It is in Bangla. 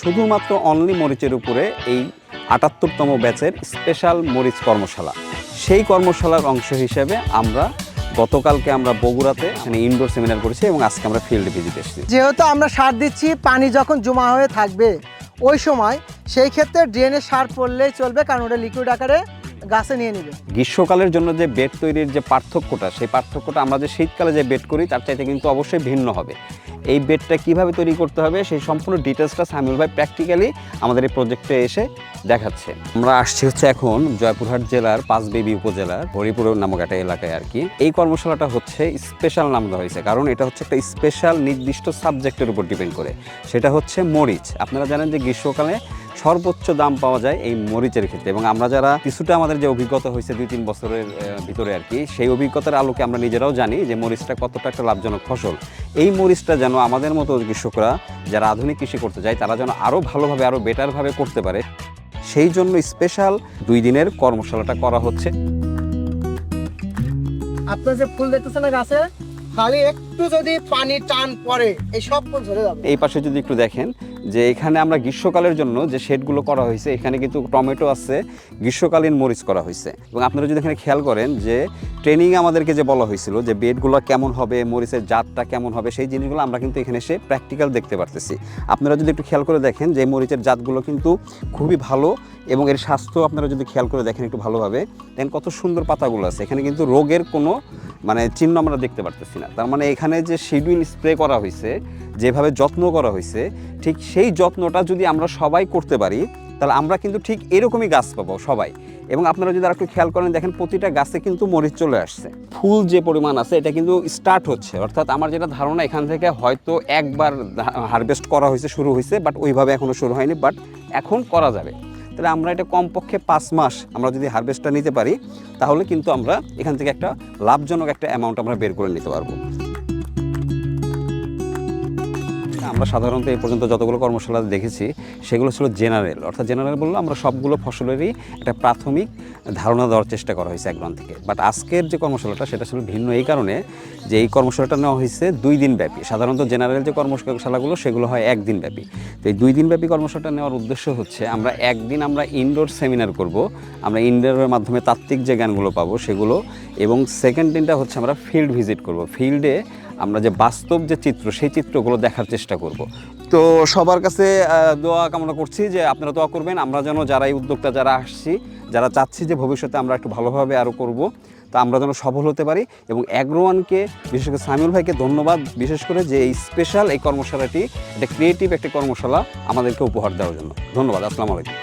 শুধুমাত্র অনলি মরিচের উপরে এই ৭৮তম ব্যাচের স্পেশাল মরিচ কর্মশালা। সেই কর্মশালার অংশ হিসেবে আমরা গতকালকে আমরা বগুড়াতে এখানে ইনডোর সেমিনার করেছি এবং আজকে আমরা ফিল্ড ভিজিট এসেছি। যেহেতু আমরা সার দিচ্ছি, পানি যখন জমা হয়ে থাকবে ওই সময় সেই ক্ষেত্রে ড্রেনে সার পড়লেই চলবে, কারণ ওটা লিকুইড আকারে গাছে নিয়ে নেবে। গ্রীষ্মকালের জন্য যে বেড তৈরির যে পার্থক্যটা, সেই পার্থক্যটা আমরা যে শীতকালে যে বেড করি তার চাইতে কিন্তু অবশ্যই ভিন্ন হবে। এই বেডটা কিভাবে তৈরি করতে হবে সেই সম্পূর্ণ ডিটেলসটা সামিউল ভাই প্র্যাকটিক্যালি আমাদের এই প্রজেক্টে এসে দেখাচ্ছে। আমরা আসছি হচ্ছে এখন জয়পুরহাট জেলার পাঁচবিবি উপজেলার হরিপুর নামক একটা এলাকায় আর কি। এই কর্মশালাটা হচ্ছে স্পেশাল নাম দেওয়া হয়েছে, কারণ এটা হচ্ছে একটা স্পেশাল নির্দিষ্ট সাবজেক্টের উপর ডিপেন্ড করে। সেটা হচ্ছে মরিচ। আপনারা জানেন যে গ্রীষ্মকালে সর্বোচ্চ দাম পাওয়া যায় এই মরিচের ক্ষেত্রে, এবং আমরা যারা কিছুটা আমাদের যে অভিজ্ঞতা হয়েছে 2-3 বছরের ভিতরে আর কি, সেই অভিজ্ঞতার আলোকে আমরা নিজেরাও জানি যে মরিচটা কতটা একটা লাভজনক ফসল। এই মরিচটা যেন আমাদের মতো কৃষকরা যারা আধুনিক কৃষি করতে যায় তারা যেন আরও ভালোভাবে আরও বেটারভাবে করতে পারে, সেই জন্য স্পেশাল 2 দিনের কর্মশালাটা করা হচ্ছে। আপনার যে ফুল দেখতেছেন না গাছে, খালি একটু যদি পানি টান পড়ে এই সব ফুল ঝরে যাবে। এই পাশে যদি একটু দেখেন যে এখানে আমরা গ্রীষ্মকালের জন্য যে শেডগুলো করা হয়েছে, এখানে কিন্তু টমেটো আছে, গ্রীষ্মকালীন মরিচ করা হয়েছে। এবং আপনারা যদি এখানে খেয়াল করেন যে ট্রেনিংয়ে আমাদেরকে যে বলা হয়েছিল যে বেডগুলো কেমন হবে, মরিচের জাতটা কেমন হবে, সেই জিনিসগুলো আমরা কিন্তু এখানে এসে প্র্যাকটিক্যাল দেখতে পারতেছি। আপনারা যদি একটু খেয়াল করে দেখেন যে মরিচের জাতগুলো কিন্তু খুবই ভালো, এবং এর স্বাস্থ্য আপনারা যদি খেয়াল করে দেখেন একটু ভালোভাবে, দেখেন কত সুন্দর পাতাগুলো আছে। এখানে কিন্তু রোগের কোনো চিহ্ন আমরা দেখতে পারতেছি না। তার মানে এখানে যে শিডিউল স্প্রে করা হয়েছে, যেভাবে যত্ন করা হয়েছে, ঠিক সেই যত্নটা যদি আমরা সবাই করতে পারি তাহলে আমরা কিন্তু ঠিক এরকমই গাছ পাবো সবাই। এবং আপনারা যদি আরেকটু খেয়াল করেন দেখেন প্রতিটা গাছে কিন্তু মরিচ চলে আসছে, ফুল যে পরিমাণ আছে এটা কিন্তু স্টার্ট হচ্ছে। অর্থাৎ আমার যেটা ধারণা এখান থেকে হয়তো একবার হারভেস্ট করা হয়েছে, শুরু হয়েছে, বাট ওইভাবে এখনও শুরু হয়নি, বাট এখন করা যাবে। তাহলে আমরা এটা কমপক্ষে 5 মাস আমরা যদি হারভেস্টটা নিতে পারি তাহলে কিন্তু আমরা এখান থেকে একটা লাভজনক একটা অ্যামাউন্ট আমরা বের করে নিতে পারবো। আমরা সাধারণত এই পর্যন্ত যতগুলো কর্মশালা দেখেছি সেগুলো ছিল জেনারেল, অর্থাৎ জেনারেল বললে আমরা সবগুলো ফসলেরই একটা প্রাথমিক ধারণা দেওয়ার চেষ্টা করা হয়েছে একগ্রাম থেকে। বাট আজকের যে কর্মশালাটা সেটা ছিল ভিন্ন এই কারণে যে এই কর্মশালাটা নেওয়া হয়েছে 2 দিন ব্যাপী। সাধারণত জেনারেল যে কর্মশালাগুলো সেগুলো হয় 1 দিন ব্যাপী। তো এই 2 দিন ব্যাপী কর্মশালাটা নেওয়ার উদ্দেশ্য হচ্ছে আমরা একদিন আমরা ইনডোর সেমিনার করব, আমরা ইনডোরের মাধ্যমে তাত্ত্বিক যে জ্ঞানগুলো পাবো সেগুলো, এবং সেকেন্ড দিনটা হচ্ছে আমরা ফিল্ড ভিজিট করব। ফিল্ডে আমরা যে বাস্তব যে চিত্র সেই চিত্রগুলো দেখার চেষ্টা করব। তো সবার কাছে দোয়া কামনা করছি যে আপনারা দোয়া করবেন, আমরা যেন যারা এই উদ্যোক্তা যারা আসছি, যারা চাচ্ছি যে ভবিষ্যতে আমরা একটু ভালোভাবে আরও করব, তা আমরা যেন সফল হতে পারি। এবং অ্যাগ্রোওয়ানকে, বিশেষ করে সামিউল ভাইকে ধন্যবাদ বিশেষ করে যে এই স্পেশাল এই কর্মশালাটি, এটা ক্রিয়েটিভ একটা কর্মশালা আমাদেরকে উপহার দেওয়ার জন্য। ধন্যবাদ। আসসালামু আলাইকুম।